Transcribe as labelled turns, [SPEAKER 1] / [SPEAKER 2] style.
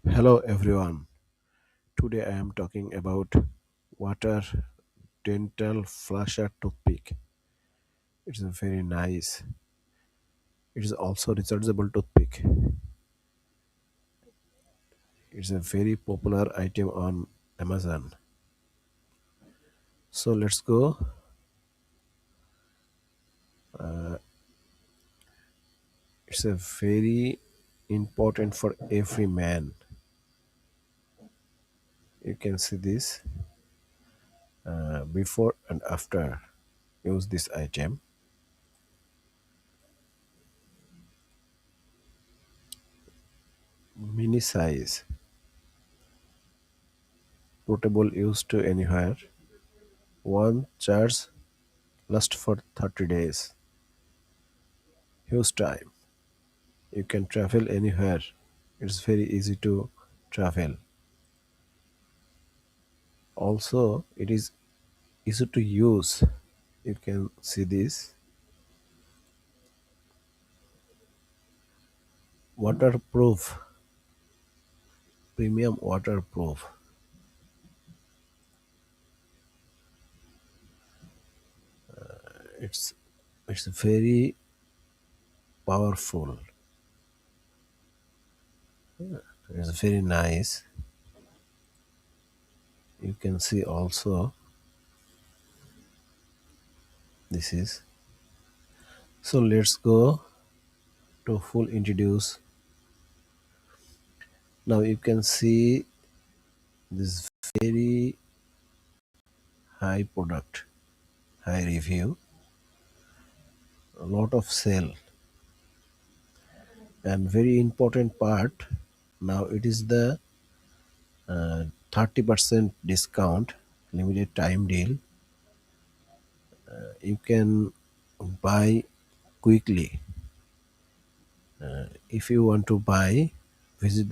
[SPEAKER 1] Hello everyone. Today I am talking about water dental flusher toothpick. It's a very nice. It is also rechargeable toothpick. It's a very popular item on Amazon. So let's go. It's a very important for every man. You can see this before and after use this item. Mini size, portable, used to anywhere. One charge lasts for 30 days. Huge time. You can travel anywhere. It's very easy to travel. Also, it is easy to use. You can see this waterproof, premium waterproof. It's it's very powerful. It's very nice. You can see also this is. So let's go to full introduce. Now you can see this very high product, high review, a lot of sale, and very important part. Now it is the 30% discount, limited time deal. You can buy quickly. If you want to buy, visit the